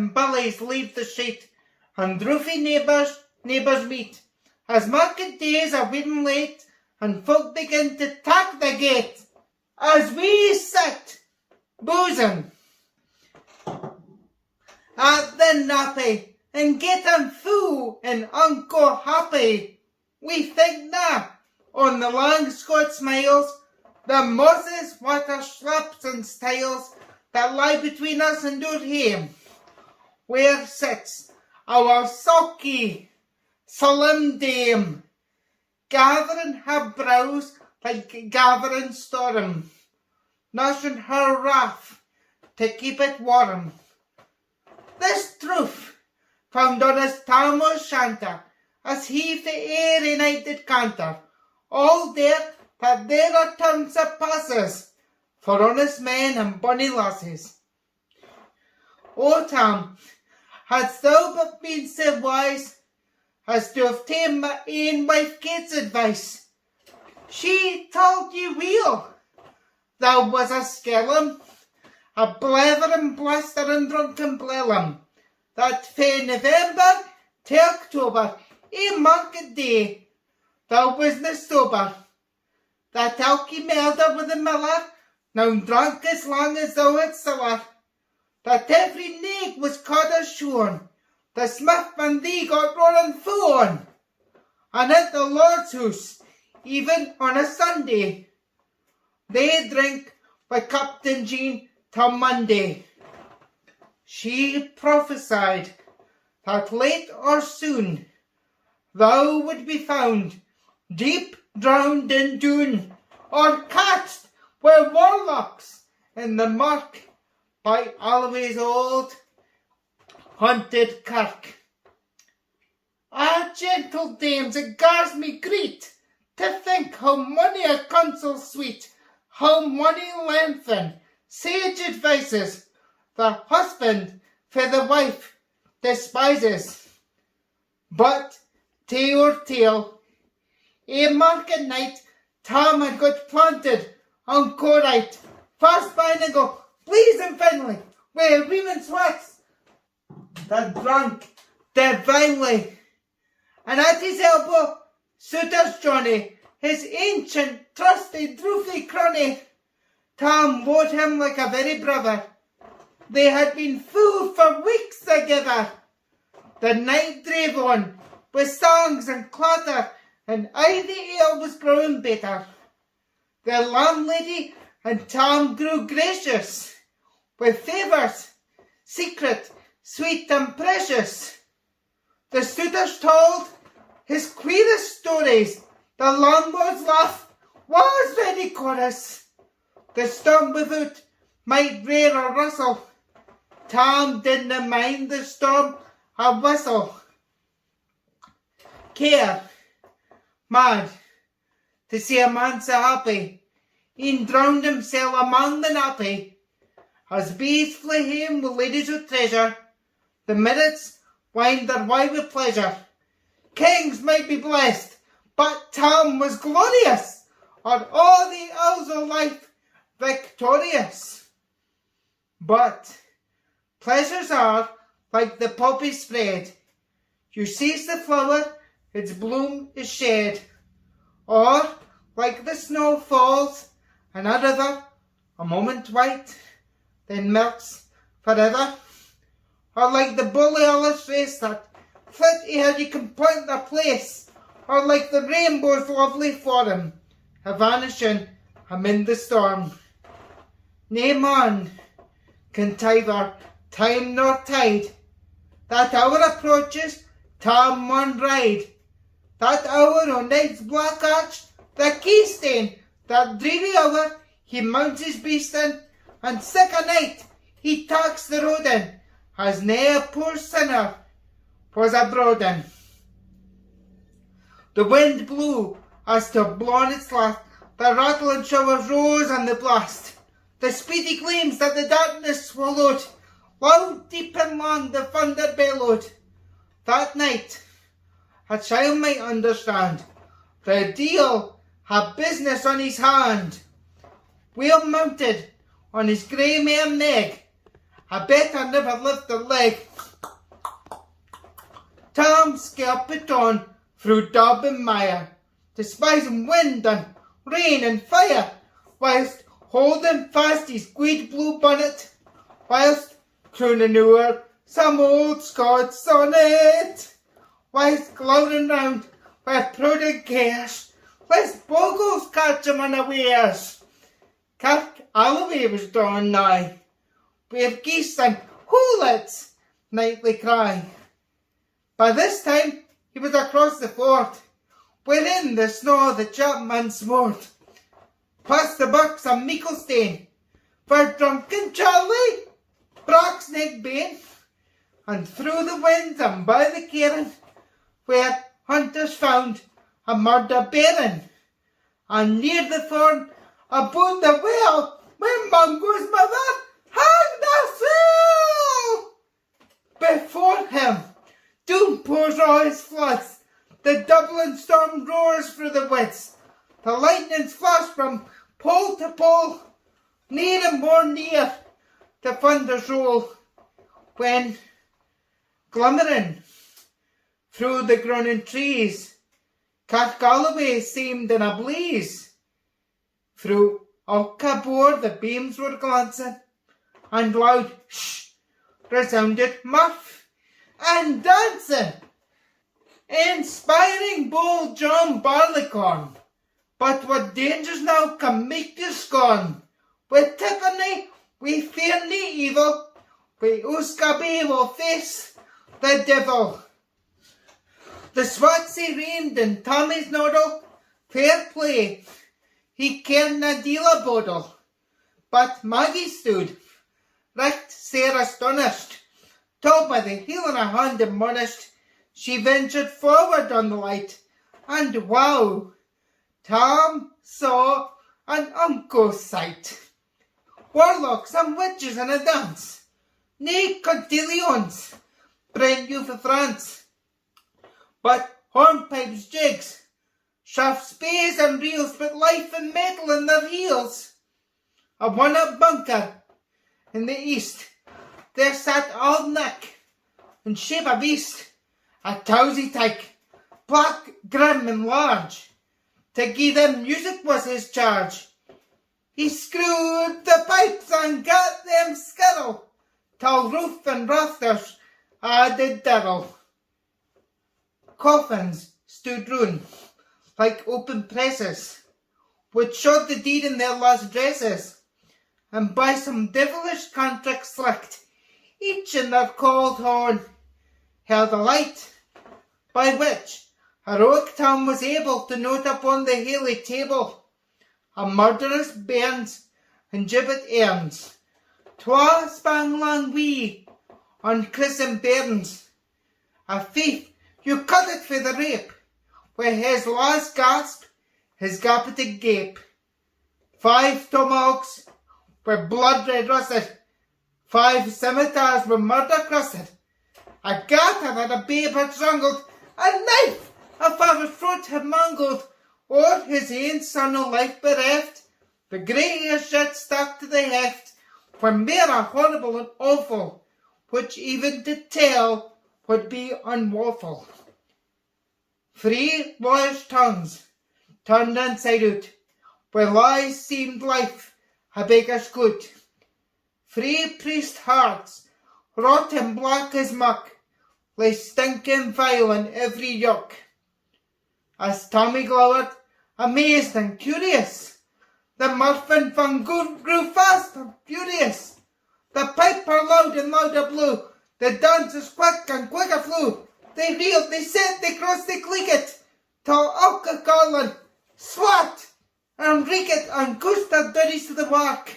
and bullies leave the street, and roofy neighbours meet, as market days are wedding late, and folk begin to tag the gate, as we sit, boozing, at the nappy, and getting full and unco happy. We think na, on the long Scots miles, the mosses, water slaps and stiles that lie between us and our hame, where sits our sulky, solemn dame, gathering her brows like gathering storm, nursing her wrath to keep it warm. This truth found honest Tam o' Shanter, as he the airy night did canter, all there that there are tongue surpasses, for honest men and bonny lasses. O Tam, hadst thou but been so wise as to have ta'en my ain wife Kate's advice, she told you weel, thou was a skellum, a blethering, blustering, drunken blellum, that fae November to October, a market day, thou wasna sober, that elky melder with the miller, now drunk as long as thou had siller, that every naig was caught as shorn, the smith and thee got roaring full and at the Lord's house, even on a Sunday, they drink by Captain Jean till Monday. She prophesied that late or soon thou would be found deep drowned in Doon, or cast where warlocks in the mark by Always old haunted kirk. Ah, gentle dames, it gars me greet to think how many a counsel sweet, how many lengthen sage advices the husband for the wife despises. But tale or tale, a market night, Tam had got planted on Corite, fast by and go, pleasing finally, where women sweats, that drank divinely, and at his elbow Sooter's Johnny, his ancient, trusty, droofy crony. Tam wooed him like a very brother. They had been full for weeks together. The night drave on with songs and clatter, and aye the ale was growing better. The landlady and Tam grew gracious, with favours, secret, sweet and precious. The suitors told his queerest stories, the landlord's laugh was ready chorus. The storm without might rain or rustle, Tam didna mind the storm a whistle. Care, mad, to see a man so happy, e'en drowned himself among the nappy. As bees fly hame with ladies of treasure, the minutes wind their way with pleasure. Kings might be blessed, but Tam was glorious, on all the ills of life victorious. But pleasures are like the poppy spread. You seize the flower, its bloom is shed. Or, like the snow falls in a river, a moment white, then melts forever. Or like the bully Alice race that flit ere you can point their place. Or like the rainbow's lovely form, a vanishing amid the storm. Nae man can tither time nor tide. That hour approaches, Tam maun ride. That hour on night's black arch, the keystone, that dreary hour, he mounts his beast in, and sick a night he takes the road in, as nae a poor sinner was abroad in. The wind blew as to blown its last, the rattling showers rose on the blast, the speedy gleams that the darkness swallowed, loud deep and long the thunder bellowed. That night, a child might understand, the deil had business on his hand, well mounted on his grey mare nag, a better never lived a leg. Tom skelped on through dub and mire, despising wind and rain and fire, whilst holding fast his gweed blue bonnet, whilst crooning o'er some old Scots sonnet, whilst gloating round with prudent cares, lest bogles catch him unawares. Kirk Alloway was drawing nigh, where geese and hoolits nightly cry. By this time he was across the ford, wherein the snow the chapman smored, past the bucks and Meeklestane, for drunken Charlie, Brocksneck Bane, and through the winds and by the cairn, where hunters found a murder baron, and near the thorn abode the well, where Mungo's mother hanged herself. Before him, doom pours all his floods, the Dublin storm roars through the woods, the lightnings flash from pole to pole, near and more near, the thunders roll, when, glimmering through the groaning trees, Kirk Alloway seemed in a blaze. Through Auchterbourne the beams were glancing, and loud shh resounded mirth and dancing, inspiring bold John Barleycorn. But what dangers now can make you scorn? With Tiffany we fear nae evil, we Uscaby will face the devil. The Swatsy reigned in Tommy's noddle, fair play, he caredna deal a bodle. But Maggie stood, right sair astonished, till by the heel in her hand admonished, she ventured forward on the light, and wow, Tom saw an unco sight. Warlocks and witches in a dance, nae cotillions, brent you for France, but hornpipes, jigs, sharp spears and reels, put life and metal in their heels. A one-up bunker in the east, there sat Auld Nick, in shape a beast, a towsy tyke, black, grim and large. To gie them music was his charge. He screwed the pipes and got them skittle, till roof and rafters added devil. Coffins stood round, like open presses, which showed the deed in their last dresses, and by some devilish contract slicked, each in their cold horn held a light, by which heroic Tom was able to note upon the haly table a murderous bairns and gibbet airns, twa spang lang wee, on christened bairns. A thief, you cut it for the rape, where his last gasp, his gappeted gape. 5 tomahawks were blood red rusted, 5 scimitars were murder crusted, a garter that a babe had strangled, a knife a father's throat had mangled, or his ain son of life bereft, the grey hairs yet stuck to the heft, were mair horrible and awful, which even to tell would be unlawful. 3 lawyers' tongues turned inside out, where lies seemed life, a beggar's good. 3 priest hearts, rotten black as muck, lay stinking vile in every yoke. As Tommy glowered, amazed and curious, the Murphin fun grew fast and furious. The piper loud and louder blew, the dancers quick and quicker flew. They reeled, they set, they crossed, they clicked, till Alka Garland swat and reeked and goosed their dirties to the work,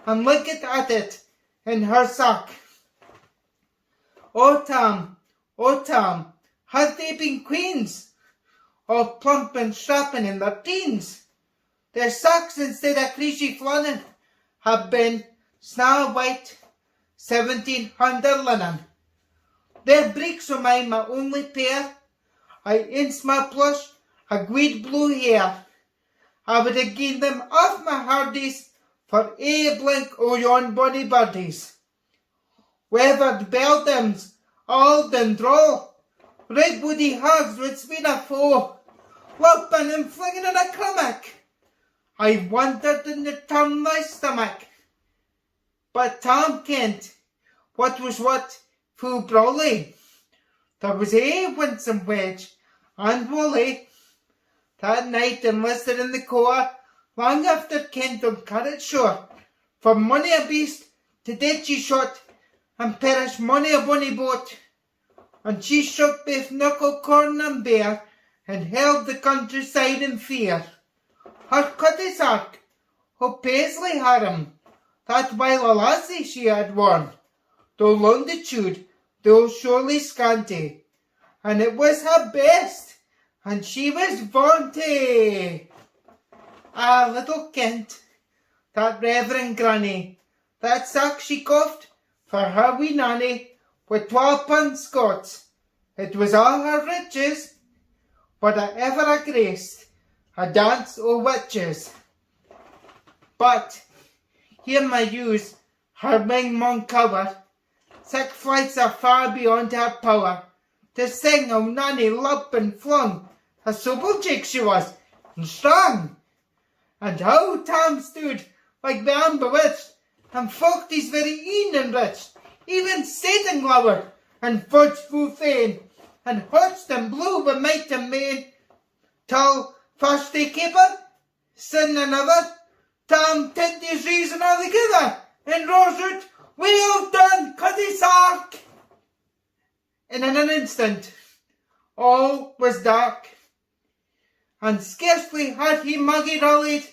and licked at it in her sack. O Tam, had they been queens, all plump and strapping in their teens, their sacks instead of creasy flannel had been snow white 1700 linen. Their breeks were mine my only pair, I ince my plush, a gweed blue hair. I would have given them off my hardies for a blink o' yon bonny birdies. Weathered beldams, auld and droll, Red bloody hags would speed a foe, loping and flinging in a crummock. I wondered in the turn thy stomach. But Tom kent what was what full brawly. There was winsome wedge and Wally. That night enlisted in the corps, long after Kent on Carrot shore. For mony a beast to death she shot, and perished mony a bonny boat. And she shook both knuckle, corn and bear, and held the countryside in fear. Her cutty's ark, her paisley harem, that while a lassie she had worn, though longitude, though surely scanty, and it was her best, and she was vaunty. Ah, little Kent, that reverend granny, that sack she coughed for her wee nanny, with 12 pound Scots, it was all her riches, but I ever a graced a dance o' witches. But here my use, her wing maun cover, 6 flights are far beyond her power, to sing o' nanny lop and flung, a sober jig she was, and strong. And how Tom stood, like man bewitched, and folk his very een enriched, even Satan glowered, and fudged full fain, and hutched and blew with might and main, till first they caper, sin another, Tom tint his reason altogether, and rose out, well done, Cuddy Sark. In an instant, all was dark, and scarcely had he Maggie rallied,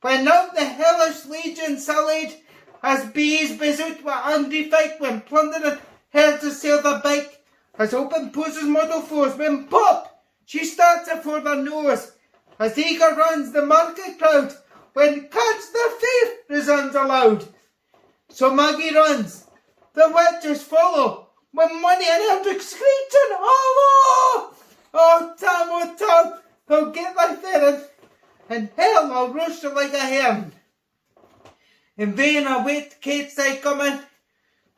when out the hellish legion sallied, as bees bezoot with angry fight, when plundering herds assail their bike, as open poses mortal foes, when pop, she starts afore their nose, as eager runs the market crowd, when catch the thief resounds aloud. So Maggie runs, the witches follow, when money and Eldrick screech and hollow. Oh Tom, I'll get thy ferret, and hell I'll roast her like a hen. In vain I wait Kate's side coming,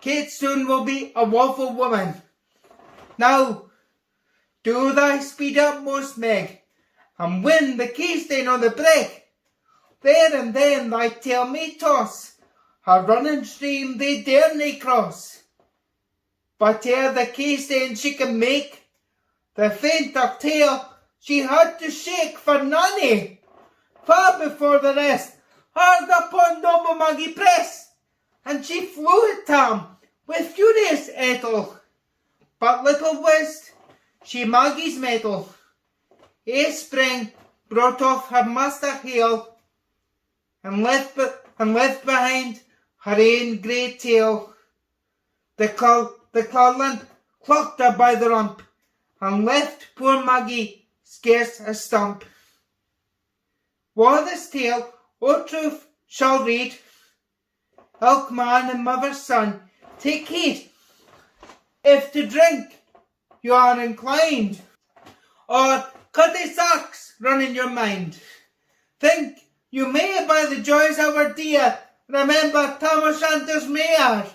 Kate soon will be a waffle woman. Now, do thy speed up most, Meg, and win the keystone on the brake. There and then thy tail may toss, her running stream they dare nae cross. But ere the keystone she can make, the fainter tail she had to shake for Nanny. Far before the rest, hard upon noble Maggie press, and she flew at Tom with furious ettle. But little wist she Maggie's mettle. A spring brought off her master heel, and left behind her ain grey tail. The Clarland clocked her by the rump, and left poor Maggie scarce a stump. While this tale, o truth, shall read, ilk man and mother's son, take heed, if to drink you are inclined, or cutty sacks run in your mind. Think you may by the joys of our dear remember Tam o' Shanter's mare.